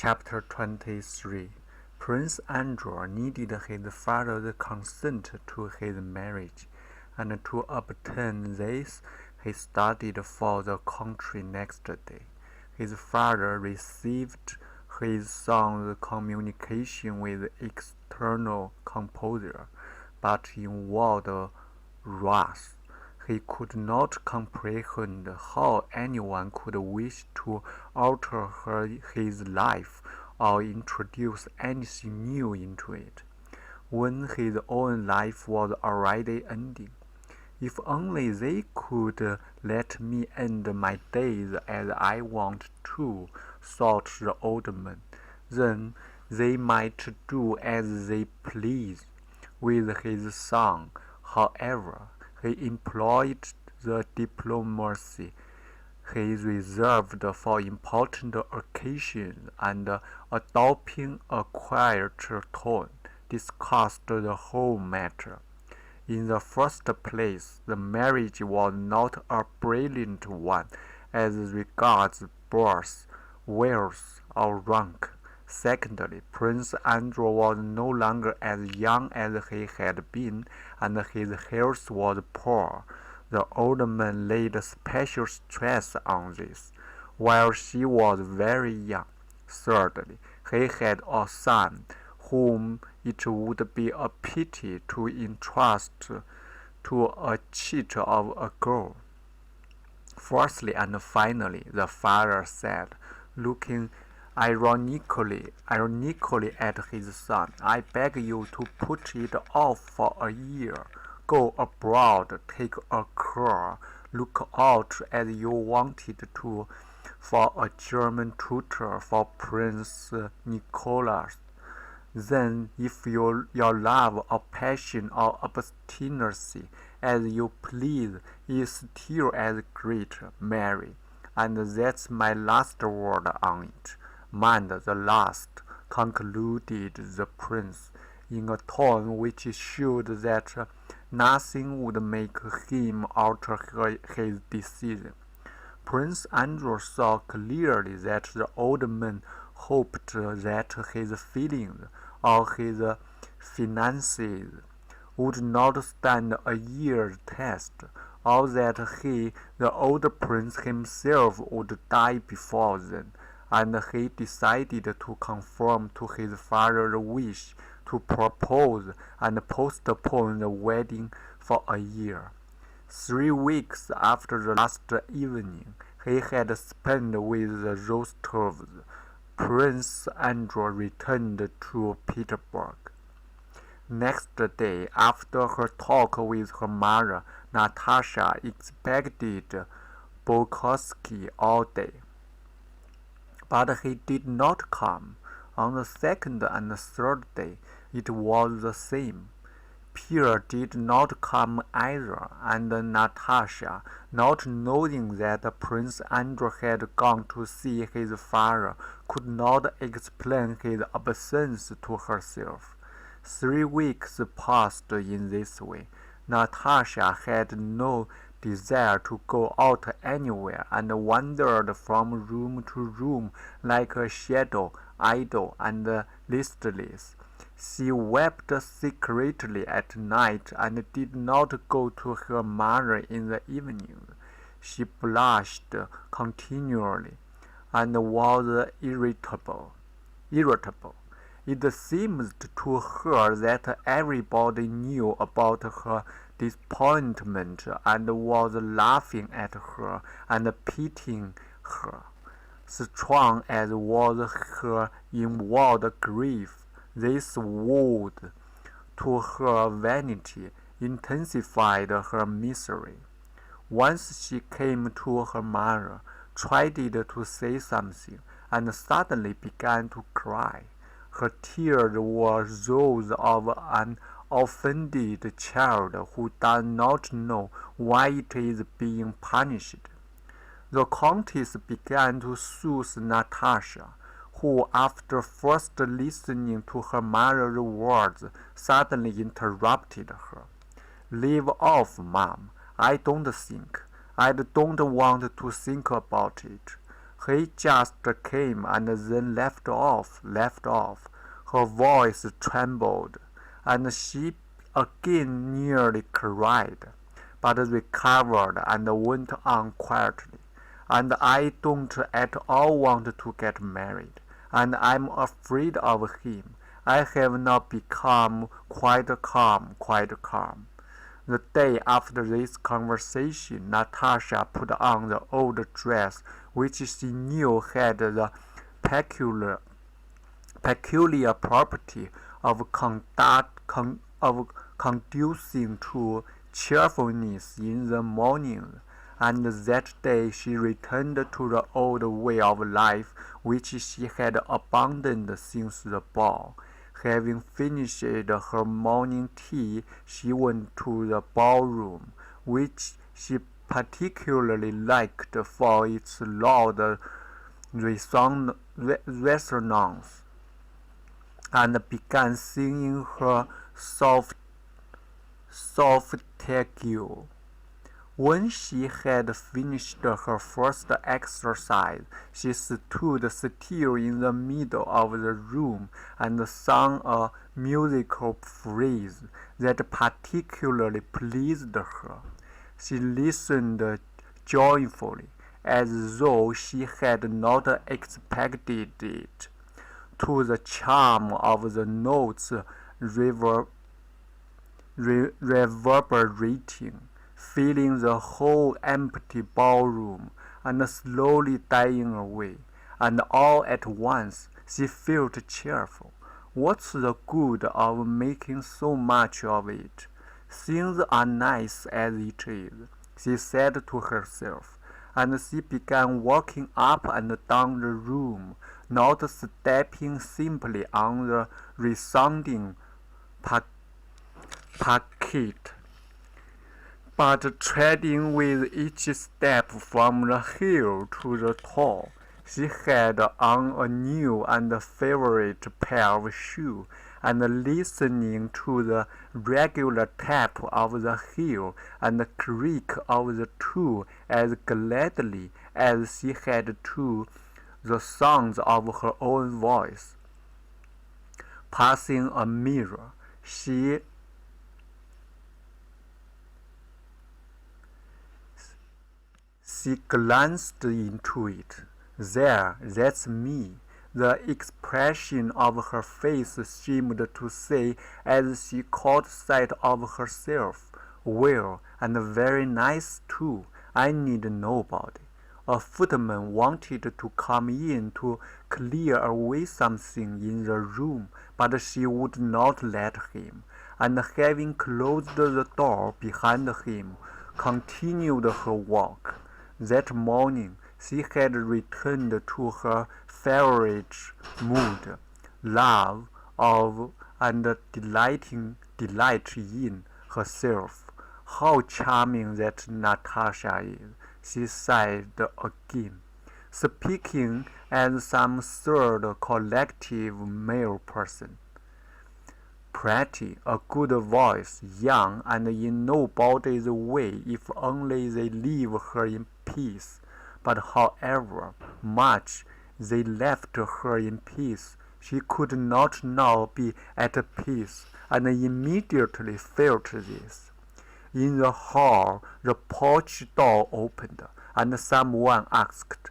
Chapter 23 Prince Andrew needed his father's consent to his marriage, and to obtain this he started for the country next day. His father received his son's communication with external composure, but inward wrath. He could not comprehend how anyone could wish to alter his life or introduce anything new into it, when his own life was already ending. If only they could let me end my days as I want to, thought the old man, then they might do as they pleased. With his son, however, he employed the diplomacy he reserved for important occasions, and, adopting a quieter tone, discussed the whole matter. In the first place, the marriage was not a brilliant one as regards birth, wealth, or rank. Secondly, Prince Andrew was no longer as young as he had been, and his health was poor. The old man laid special stress on this, while she was very young. Thirdly, he had a son, whom it would be a pity to entrust to a cheat of a girl. Fourthly and finally, the father said, looking ironically at his son, I beg you to put it off for a year. Go abroad, take a car, look out as you wanted to for a German tutor for Prince Nicholas. Then, if your love or passion or obstinacy, as you please, is still as great, marry. And that's my last word on it. Mind the last, concluded the prince, in a tone which showed that nothing would make him alter his decision. Prince Andrew saw clearly that the old man hoped that his feelings or his finances would not stand a year's test, or that he, the old prince himself, would die before then, and he decided to conform to his father's wish to propose and postpone the wedding for a year. 3 weeks after the last evening he had spent with the Rostovs, Prince Andrew returned to Petersburg. Next day, after her talk with her mother, Natasha expected Bolkonsky all day. But he did not come. On the second and third day, it was the same. Pierre did not come either, and Natasha, not knowing that Prince Andrew had gone to see his father, could not explain his absence to herself. 3 weeks passed in this way. Natasha had no desire to go out anywhere, and wandered from room to room like a shadow, idle and listless. She wept secretly at night, and did not go to her mother in the evening. She blushed continually, and was irritable. It seemed to her that everybody knew about her disappointment, and was laughing at her and pitying her. Strong as was her inward grief, this wound to her vanity intensified her misery. Once she came to her mother, tried to say something, and suddenly began to cry. Her tears were those of an offended child who does not know why it is being punished. The Countess began to soothe Natasha, who, after first listening to her mother's words, suddenly interrupted her. Leave off, Mom. I don't want to think about it. He just came and then left off. Her voice trembled, and she again nearly cried, but recovered and went on quietly. And I don't at all want to get married, and I'm afraid of him. I have now become quite calm. The day after this conversation, Natasha put on the old dress which she knew had the peculiar property of conducing to cheerfulness in the mornings, and that day she returned to the old way of life which she had abandoned since the ball. Having finished her morning tea, she went to the ballroom, which she particularly liked for its loud resonance, and began singing her solfeggio. When she had finished her first exercise, she stood still in the middle of the room and sang a musical phrase that particularly pleased her. She listened joyfully, as though she had not expected it, to the charm of the notes reverberating, filling the whole empty ballroom and slowly dying away, and all at once she felt cheerful. What's the good of making so much of it? Things are nice as it is, she said to herself, and she began walking up and down the room, not stepping simply on the resounding parquet, but treading with each step from the heel to the toe. She had on a new and favorite pair of shoes, and listening to the regular tap of the heel and the creak of the two as gladly as she had to the sounds of her own voice. Passing a mirror, she glanced into it. There, that's me. The expression of her face seemed to say as she caught sight of herself, "Well, and very nice too. I need nobody." A footman wanted to come in to clear away something in the room, but she would not let him, and having closed the door behind him, continued her walk. That morning she had returned to her favorite mood, love of and delight in herself. "How charming that Natasha is," she sighed again, speaking as some third collective male person. Pretty, a good voice, young, and in nobody's way if only they leave her in peace. But however much they left her in peace, she could not now be at peace, and immediately felt this. In the hall, the porch door opened, and someone asked,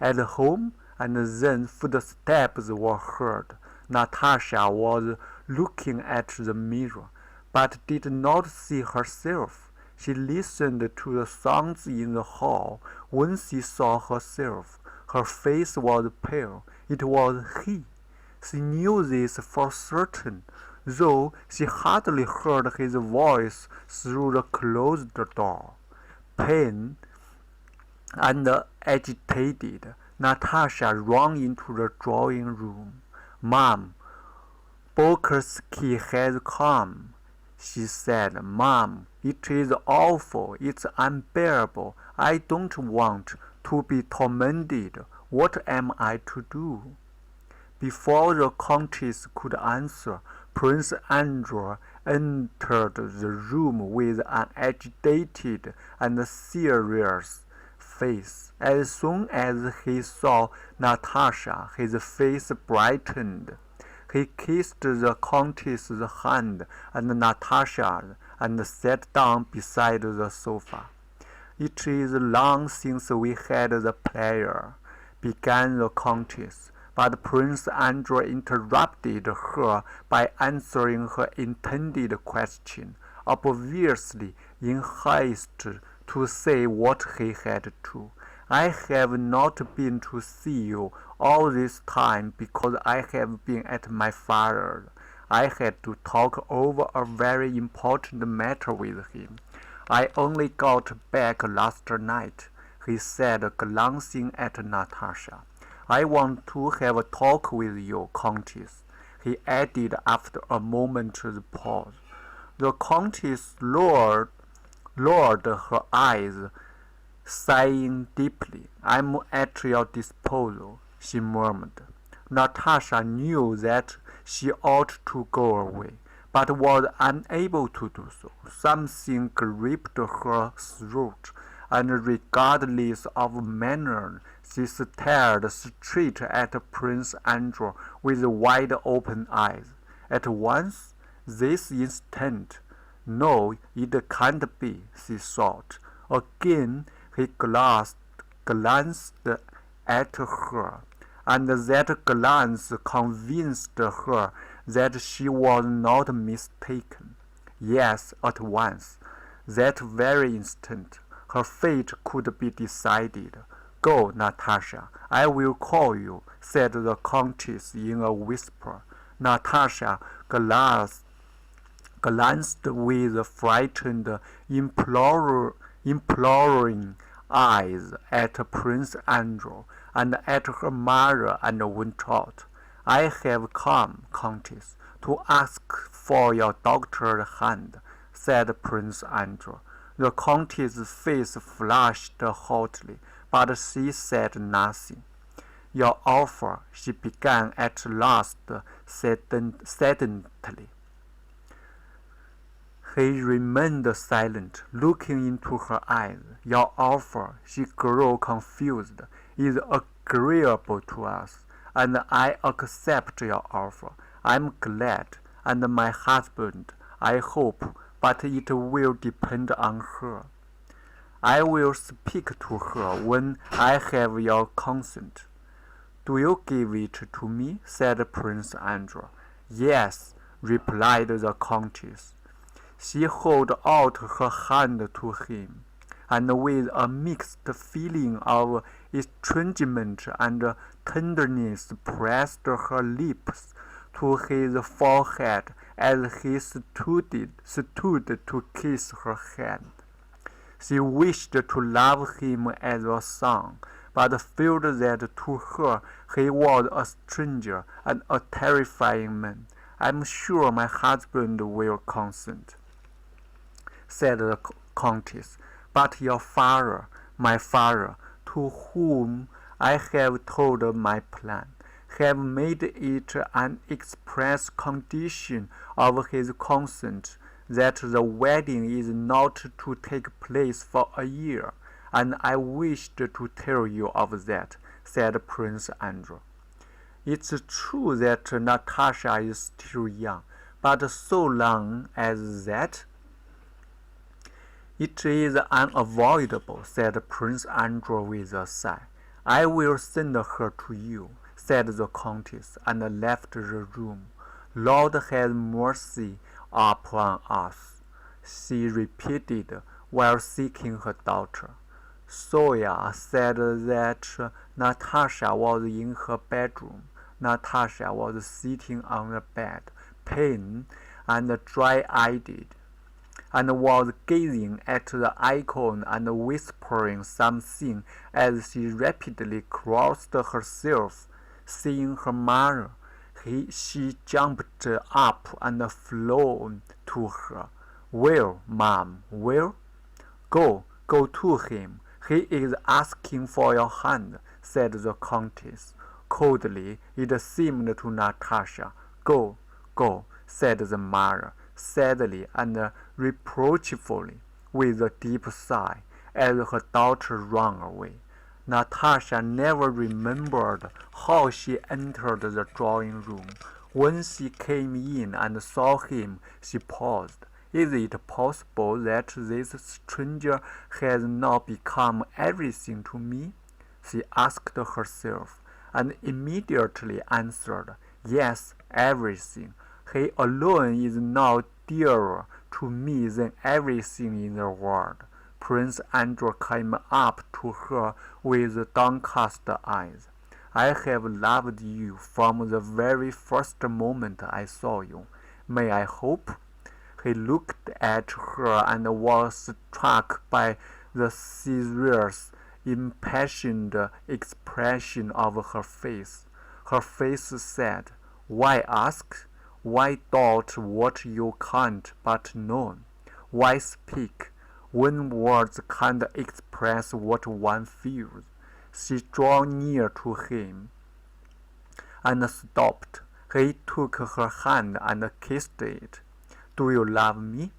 "At home?" and then footsteps were heard. Natasha was looking at the mirror, but did not see herself. She listened to the sounds in the hall. When she saw herself, her face was pale. It was he. She knew this for certain, though she hardly heard his voice through the closed door. Pained and agitated, Natasha ran into the drawing room. "Mom, Bokersky has come," she said. "Mom, it is awful. It's unbearable. I don't want to be tormented. What am I to do?" Before the Countess could answer, Prince Andrew entered the room with an agitated and serious face. As soon as he saw Natasha, his face brightened. He kissed the Countess's hand and Natasha's and sat down beside the sofa. "It is long since we had the pleasure," began the Countess, but Prince Andrew interrupted her by answering her intended question, obviously in haste to say what he had to. "I have not been to see you all this time because I have been at my father's. I had to talk over a very important matter with him. I only got back last night," he said, glancing at Natasha. "I want to have a talk with you, Countess," he added after a moment's pause. The Countess lowered her eyes, sighing deeply. "I'm at your disposal," she murmured. Natasha knew that she ought to go away, but was unable to do so. Something gripped her throat, and regardless of manner, she stared straight at Prince Andrew with wide-open eyes. At once, this instant, "No, it can't be," she thought. Again he glanced at her, and that glance convinced her that she was not mistaken. Yes, at once, that very instant, her fate could be decided. "Go, Natasha, I will call you," said the Countess in a whisper. Natasha glanced with frightened, imploring eyes at Prince Andrew and at her mother and went out. "I have come, Countess, to ask for your doctor's hand," said Prince Andrew. The Countess's face flushed hotly, but she said nothing. "Your offer," she began at last sedently. He remained silent, looking into her eyes. "Your offer," she grew confused, "is agreeable to us, and I accept your offer. I'm glad, and my husband, I hope, but it will depend on her. I will speak to her when I have your consent." "Do you give it to me?" said Prince Andrew. "Yes," replied the Countess. She held out her hand to him, and with a mixed feeling of estrangement and tenderness pressed her lips to his forehead as he stood to kiss her hand. She wished to love him as a son, but felt that to her he was a stranger and a terrifying man. "I'm sure my husband will consent," said the Countess. "But your father, my father, to whom I have told my plan, have made it an express condition of his consent that the wedding is not to take place for a year, and I wished to tell you of that," said Prince Andrew. "It's true that Natasha is still young, but so long as that—" "It is unavoidable," said Prince Andrew with a sigh. "I will send her to you," said the Countess, and left the room. "Lord have mercy upon us," she repeated while seeking her daughter. Soya said that Natasha was in her bedroom. Natasha was sitting on the bed, pale and dry-eyed, and was gazing at the icon and whispering something as she rapidly crossed herself. Seeing her mother, she jumped up and flew to her. "Well, Mom, well?" Go to him. He is asking for your hand," said the Countess. Coldly, it seemed to Natasha. Go, said the mother, sadly and reproachfully, with a deep sigh, as her daughter ran away. Natasha never remembered how she entered the drawing room. When she came in and saw him, she paused. Is it possible that this stranger has now become everything to me? She asked herself, and immediately answered, Yes, everything. He alone is now dearer to me than everything in the world. Prince Andrew came up to her with downcast eyes. I have loved you from the very first moment I saw you. May I hope? He looked at her and was struck by the serious, impassioned expression of her face. Her face said, Why ask? Why doubt what you can't but know? Why speak when words can't express what one feels? She drew near to him and stopped. He took her hand and kissed it. Do you love me?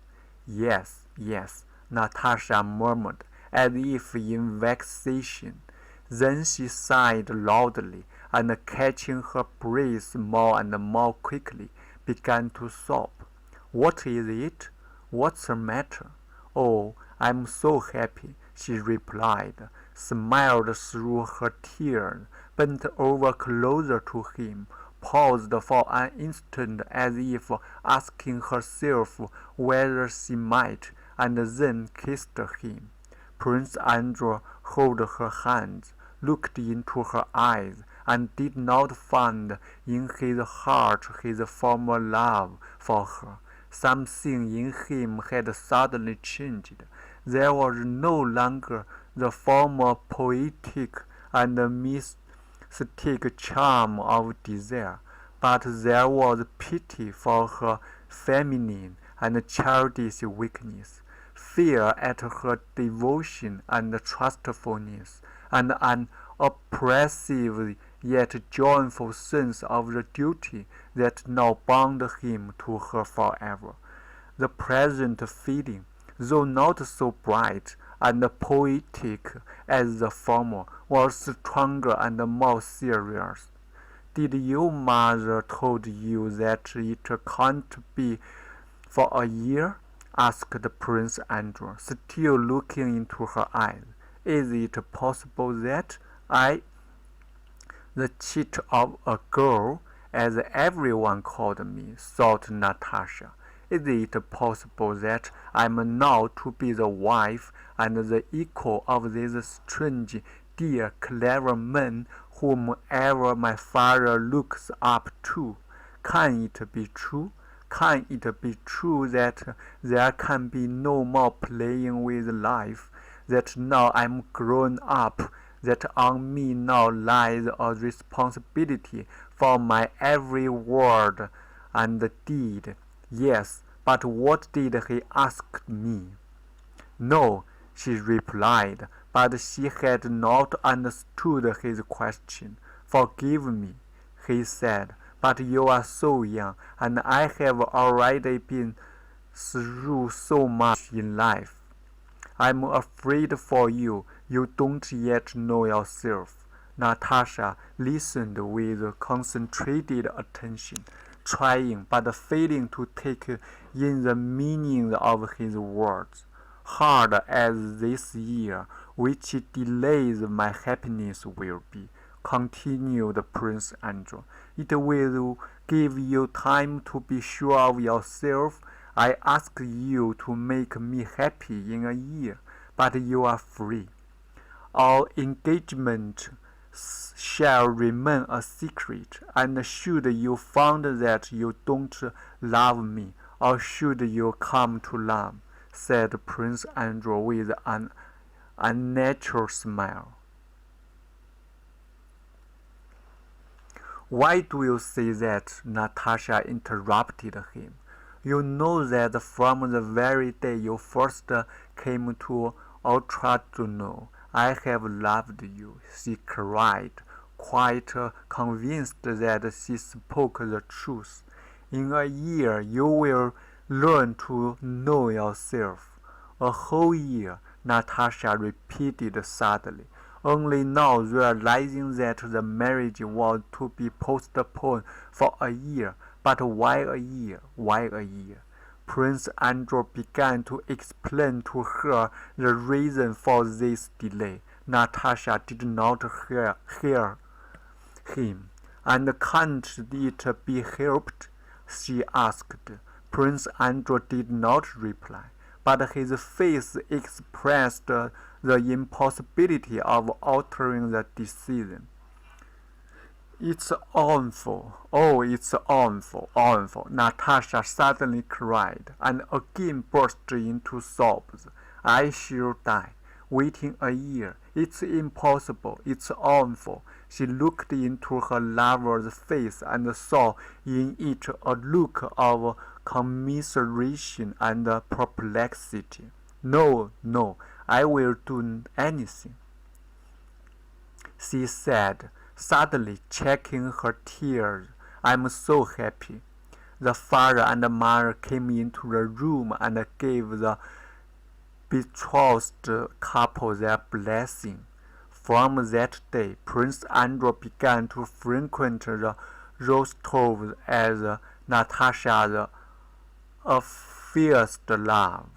Yes, yes, Natasha murmured, as if in vexation. Then she sighed loudly, and catching her breath more and more quickly, began to sob. What is it? What's the matter? Oh, I'm so happy, she replied, smiled through her tears, bent over closer to him, paused for an instant as if asking herself whether she might, and then kissed him. Prince Andrew held her hands, looked into her eyes, and did not find in his heart his former love for her. Something in him had suddenly changed. There was no longer the former poetic and mystic charm of desire, but there was pity for her feminine and childish weakness, fear at her devotion and trustfulness, and an oppressive yet joyful sense of the duty that now bound him to her forever. The present feeling, though not so bright and poetic as the former, was stronger and more serious. Did your mother told you that it can't be for a year? Asked Prince Andrew, still looking into her eyes. Is it possible that I, the cheat of a girl, as everyone called me, thought Natasha, is it possible that I am now to be the wife and the equal of this strange, dear, clever man whomever my father looks up to? Can it be true? Can it be true that there can be no more playing with life, that now I am grown up, that on me now lies a responsibility for my every word and deed? Yes, but what did he ask me? No, she replied, but she had not understood his question. Forgive me, he said, but you are so young, and I have already been through so much in life. I'm afraid for you. You don't yet know yourself. Natasha listened with concentrated attention, trying but failing to take in the meaning of his words. Hard as this year, which delays my happiness will be, continued Prince Andrew, it will give you time to be sure of yourself. I ask you to make me happy in a year, but you are free. Our engagement shall remain a secret, and should you find that you don't love me, or should you come to love, said Prince Andrew with an unnatural smile. Why do you say that? Natasha interrupted him. You know that from the very day you first came to Ultraduno, I have loved you, she cried, quite convinced that she spoke the truth. In a year you will learn to know yourself. A whole year, Natasha repeated sadly, only now realizing that the marriage was to be postponed for a year. But why a year? Why a year? Prince Andrew began to explain to her the reason for this delay. Natasha did not hear him. And can't it be helped? She asked. Prince Andrew did not reply, but his face expressed the impossibility of altering the decision. It's awful. Oh, it's awful, awful, Natasha suddenly cried, and again burst into sobs. I shall die. Waiting a year. It's impossible. It's awful. She looked into her lover's face and saw in it a look of commiseration and perplexity. No, no, I will do anything, she said, suddenly checking her tears. I'm so happy. The father and mother came into the room and gave the betrothed couple their blessing. From that day, Prince Andrew began to frequent the Rostovs as Natasha's affianced love.